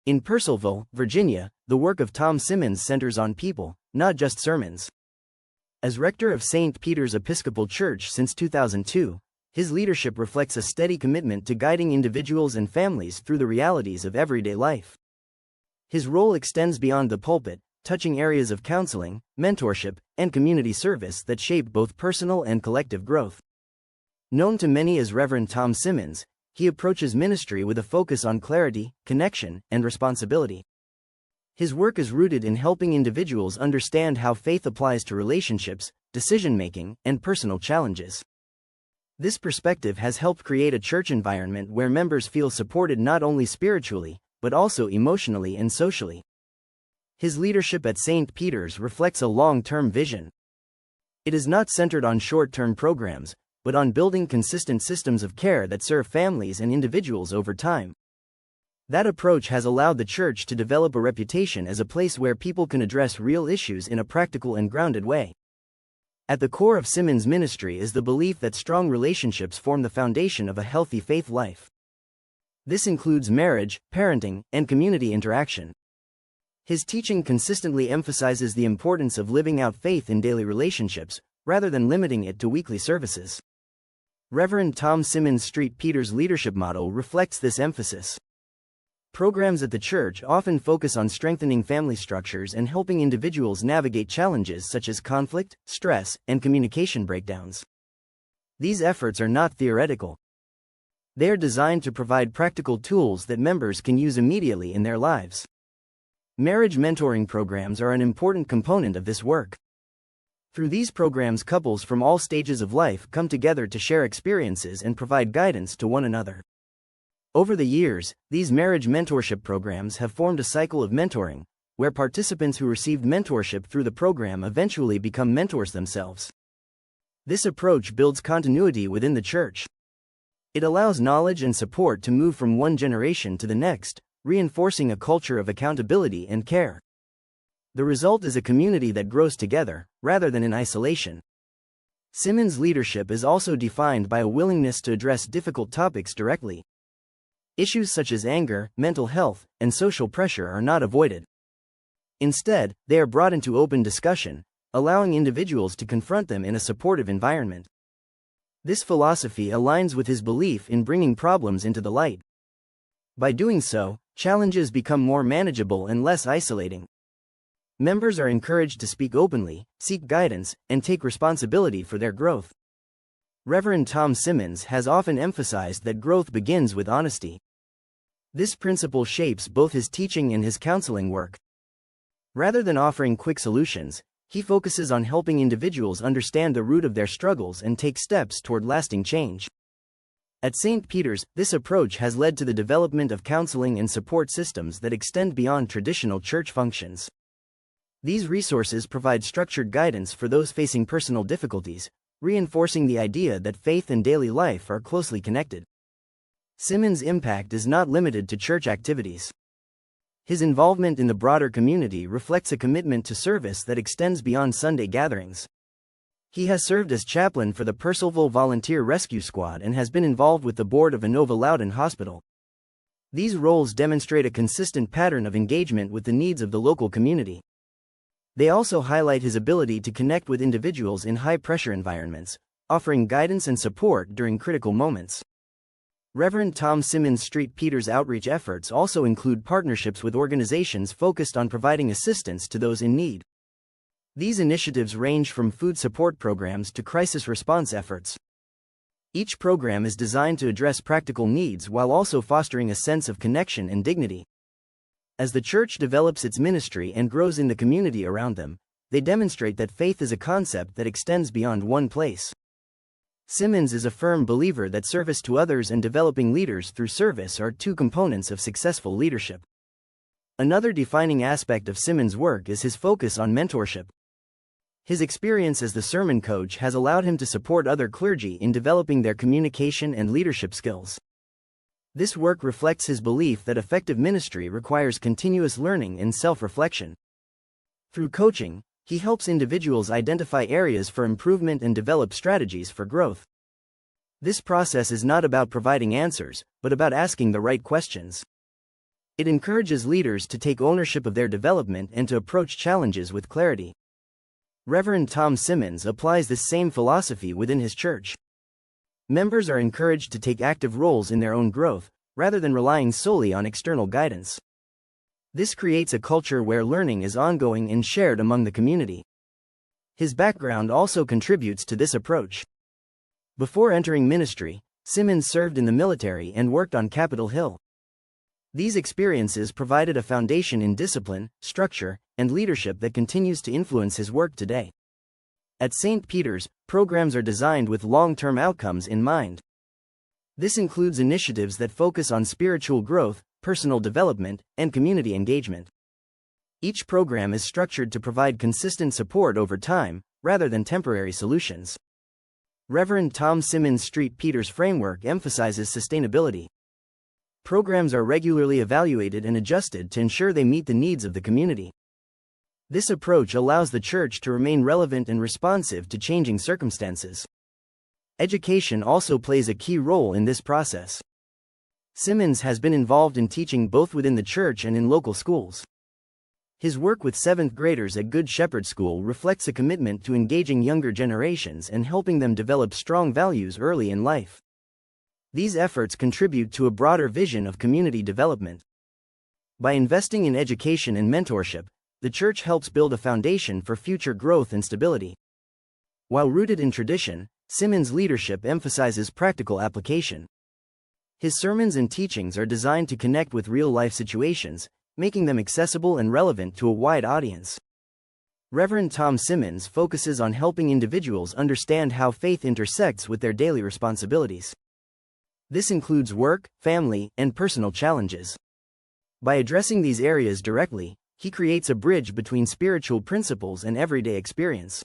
In Purcellville, Virginia, the work of Tom Simmons centers on people, not just sermons. As rector of St. Peter's Episcopal Church since 2002, his leadership reflects a steady commitment to guiding individuals and families through the realities of everyday life. His role extends beyond the pulpit, touching areas of counseling, mentorship, and community service that shape both personal and collective growth. Known to many as Reverend Tom Simmons, he approaches ministry with a focus on clarity, connection, and responsibility. His work is rooted in helping individuals understand how faith applies to relationships, decision-making, and personal challenges. This perspective has helped create a church environment where members feel supported not only spiritually, but also emotionally and socially. His leadership at St. Peter's reflects a long-term vision. It is not centered on short-term programs, but on building consistent systems of care that serve families and individuals over time. That approach has allowed the church to develop a reputation as a place where people can address real issues in a practical and grounded way. At the core of Simmons' ministry is the belief that strong relationships form the foundation of a healthy faith life. This includes marriage, parenting, and community interaction. His teaching consistently emphasizes the importance of living out faith in daily relationships, rather than limiting it to weekly services. Reverend Tom Simmons' St. Peter's leadership model reflects this emphasis. Programs at the church often focus on strengthening family structures and helping individuals navigate challenges such as conflict, stress, and communication breakdowns. These efforts are not theoretical. They are designed to provide practical tools that members can use immediately in their lives. Marriage mentoring programs are an important component of this work. Through these programs, couples from all stages of life come together to share experiences and provide guidance to one another. Over the years, these marriage mentorship programs have formed a cycle of mentoring, where participants who received mentorship through the program eventually become mentors themselves. This approach builds continuity within the church. It allows knowledge and support to move from one generation to the next, reinforcing a culture of accountability and care. The result is a community that grows together, rather than in isolation. Simmons' leadership is also defined by a willingness to address difficult topics directly. Issues such as anger, mental health, and social pressure are not avoided. Instead, they are brought into open discussion, allowing individuals to confront them in a supportive environment. This philosophy aligns with his belief in bringing problems into the light. By doing so, challenges become more manageable and less isolating. Members are encouraged to speak openly, seek guidance, and take responsibility for their growth. Reverend Tom Simmons has often emphasized that growth begins with honesty. This principle shapes both his teaching and his counseling work. Rather than offering quick solutions, he focuses on helping individuals understand the root of their struggles and take steps toward lasting change. At St. Peter's, this approach has led to the development of counseling and support systems that extend beyond traditional church functions. These resources provide structured guidance for those facing personal difficulties, reinforcing the idea that faith and daily life are closely connected. Simmons' impact is not limited to church activities. His involvement in the broader community reflects a commitment to service that extends beyond Sunday gatherings. He has served as chaplain for the Purcellville Volunteer Rescue Squad and has been involved with the board of Inova Loudoun Hospital. These roles demonstrate a consistent pattern of engagement with the needs of the local community. They also highlight his ability to connect with individuals in high-pressure environments, offering guidance and support during critical moments. Reverend Tom Simmons' St. Peter's outreach efforts also include partnerships with organizations focused on providing assistance to those in need. These initiatives range from food support programs to crisis response efforts. Each program is designed to address practical needs while also fostering a sense of connection and dignity. As the church develops its ministry and grows in the community around them, they demonstrate that faith is a concept that extends beyond one place. Simmons is a firm believer that service to others and developing leaders through service are two components of successful leadership. Another defining aspect of Simmons' work is his focus on mentorship. His experience as the sermon coach has allowed him to support other clergy in developing their communication and leadership skills. This work reflects his belief that effective ministry requires continuous learning and self-reflection. Through coaching, he helps individuals identify areas for improvement and develop strategies for growth. This process is not about providing answers, but about asking the right questions. It encourages leaders to take ownership of their development and to approach challenges with clarity. Reverend Tom Simmons applies this same philosophy within his church. Members are encouraged to take active roles in their own growth, rather than relying solely on external guidance. This creates a culture where learning is ongoing and shared among the community. His background also contributes to this approach. Before entering ministry, Simmons served in the military and worked on Capitol Hill. These experiences provided a foundation in discipline, structure, and leadership that continues to influence his work today. At St. Peter's, programs are designed with long-term outcomes in mind. This includes initiatives that focus on spiritual growth, personal development, and community engagement. Each program is structured to provide consistent support over time, rather than temporary solutions. Reverend Tom Simmons' St. Peter's framework emphasizes sustainability. Programs are regularly evaluated and adjusted to ensure they meet the needs of the community. This approach allows the church to remain relevant and responsive to changing circumstances. Education also plays a key role in this process. Simmons has been involved in teaching both within the church and in local schools. His work with 7th graders at Good Shepherd School reflects a commitment to engaging younger generations and helping them develop strong values early in life. These efforts contribute to a broader vision of community development. By investing in education and mentorship, the church helps build a foundation for future growth and stability. While rooted in tradition, Simmons' leadership emphasizes practical application. His sermons and teachings are designed to connect with real-life situations, making them accessible and relevant to a wide audience. Reverend Tom Simmons focuses on helping individuals understand how faith intersects with their daily responsibilities. This includes work, family, and personal challenges. By addressing these areas directly, he creates a bridge between spiritual principles and everyday experience.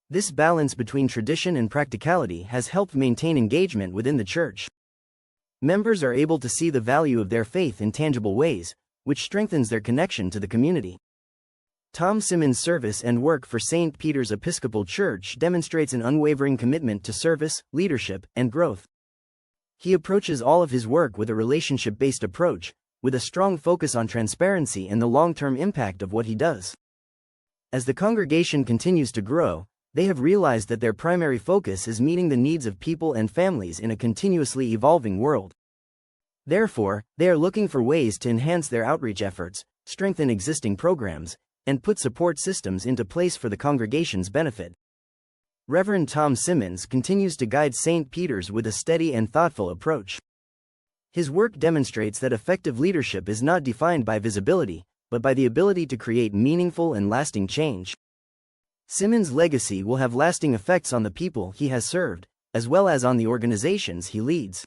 This balance between tradition and practicality has helped maintain engagement within the church. Members are able to see the value of their faith in tangible ways, which strengthens their connection to the community. Tom Simmons' service and work for St. Peter's Episcopal Church demonstrates an unwavering commitment to service, leadership, and growth. He approaches all of his work with a relationship-based approach, with a strong focus on transparency and the long-term impact of what he does. As the congregation continues to grow, they have realized that their primary focus is meeting the needs of people and families in a continuously evolving world. Therefore, they are looking for ways to enhance their outreach efforts, strengthen existing programs, and put support systems into place for the congregation's benefit. Reverend Tom Simmons continues to guide St. Peter's with a steady and thoughtful approach. His work demonstrates that effective leadership is not defined by visibility, but by the ability to create meaningful and lasting change. Simmons' legacy will have lasting effects on the people he has served, as well as on the organizations he leads.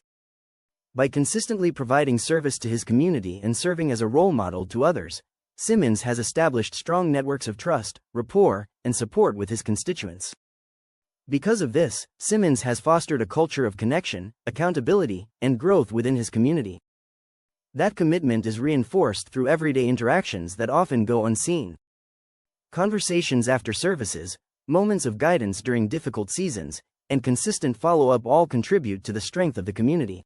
By consistently providing service to his community and serving as a role model to others, Simmons has established strong networks of trust, rapport, and support with his constituents. Because of this, Simmons has fostered a culture of connection, accountability, and growth within his community. That commitment is reinforced through everyday interactions that often go unseen. Conversations after services, moments of guidance during difficult seasons, and consistent follow-up all contribute to the strength of the community.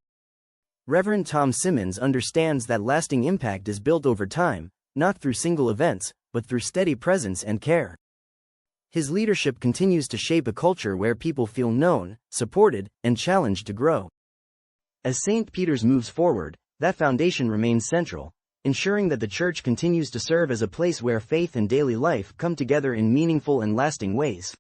Reverend Tom Simmons understands that lasting impact is built over time, not through single events, but through steady presence and care. His leadership continues to shape a culture where people feel known, supported, and challenged to grow. As St. Peter's moves forward, that foundation remains central, ensuring that the church continues to serve as a place where faith and daily life come together in meaningful and lasting ways.